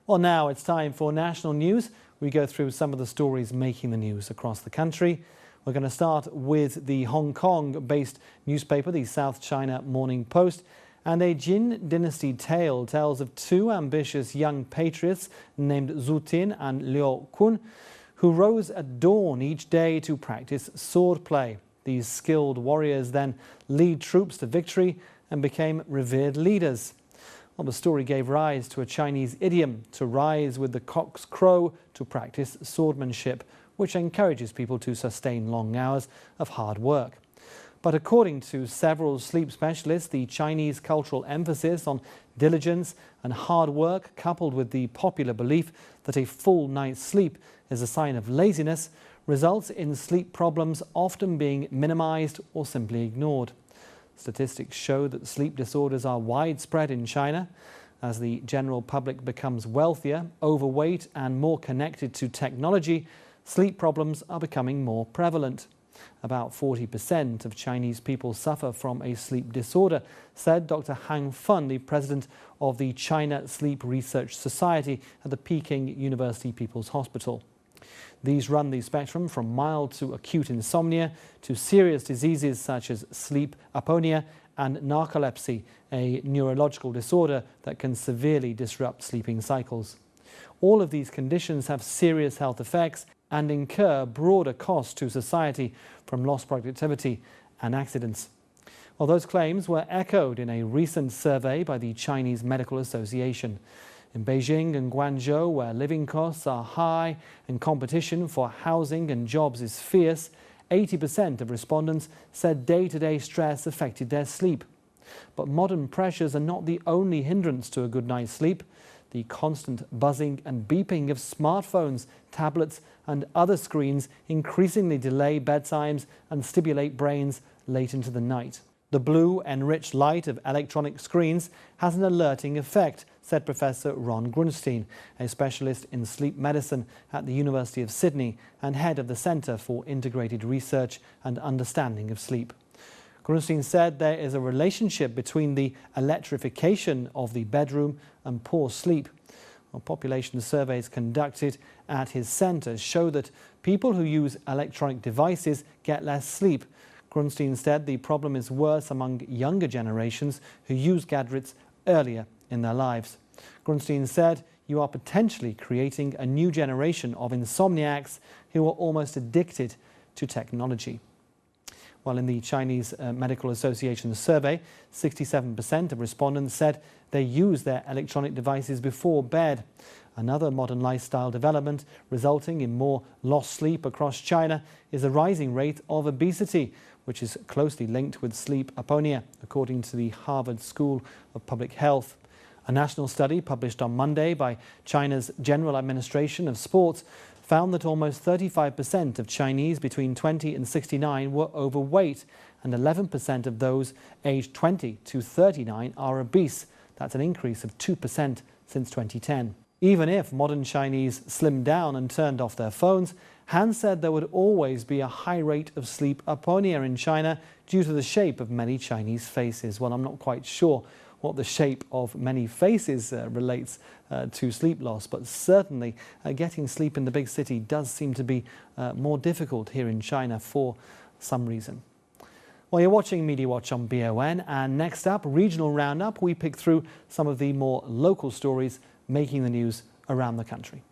Well, now it's time for national news. We go through some of the stories making the news across the country. We're going to start with the Hong Kong-based newspaper, the South China Morning Post. And a Jin dynasty tale tells of two ambitious young patriots named Zhu Tin and Liu Kun, who rose at dawn each day to practice swordplay. These skilled warriors then lead troops to victory and became revered leaders. Well, the story gave rise to a Chinese idiom, to rise with the cock's crow, to practice swordsmanship, which encourages people to sustain long hours of hard work. But according to several sleep specialists, the Chinese cultural emphasis on diligence and hard work, coupled with the popular belief that a full night's sleep is a sign of laziness, results in sleep problems often being minimized or simply ignored. Statistics show that sleep disorders are widespread in China. As the general public becomes wealthier, overweight and more connected to technology, sleep problems are becoming more prevalent. About 40% of Chinese people suffer from a sleep disorder, said Dr. Hang Fun, the president of the China Sleep Research Society at the Peking University People's Hospital. These run the spectrum from mild to acute insomnia to serious diseases such as sleep apnea and narcolepsy, a neurological disorder that can severely disrupt sleeping cycles. All of these conditions have serious health effects and incur broader costs to society from lost productivity and accidents. Well, those claims were echoed in a recent survey by the Chinese Medical Association. In Beijing and Guangzhou, where living costs are high and competition for housing and jobs is fierce, 80% of respondents said day-to-day stress affected their sleep. But modern pressures are not the only hindrance to a good night's sleep. The constant buzzing and beeping of smartphones, tablets and other screens increasingly delay bedtimes and stimulate brains late into the night. The blue, enriched light of electronic screens has an alerting effect, said Professor Ron Grunstein, a specialist in sleep medicine at the University of Sydney and head of the Centre for Integrated Research and Understanding of Sleep. Grunstein said there is a relationship between the electrification of the bedroom and poor sleep. Well, population surveys conducted at his centre show that people who use electronic devices get less sleep. Grunstein said the problem is worse among younger generations who use gadgets earlier in their lives. Grunstein said, "You are potentially creating a new generation of insomniacs who are almost addicted to technology." Well, in the Chinese Medical Association survey, 67% of respondents said they use their electronic devices before bed. Another modern lifestyle development resulting in more lost sleep across China is a rising rate of obesity, which is closely linked with sleep apnea, according to the Harvard School of Public Health. A national study published on Monday by China's General Administration of Sports found that almost 35% of Chinese between 20 and 69 were overweight, and 11% of those aged 20 to 39 are obese. That's an increase of 2% since 2010. Even if modern Chinese slimmed down and turned off their phones, Han said there would always be a high rate of sleep apnea in China due to the shape of many Chinese faces. Well, I'm not quite sure what the shape of many faces relates to sleep loss, but certainly getting sleep in the big city does seem to be more difficult here in China for some reason. Well, you're watching Media Watch on BON, and next up, Regional Roundup. We pick through some of the more local stories making the news around the country.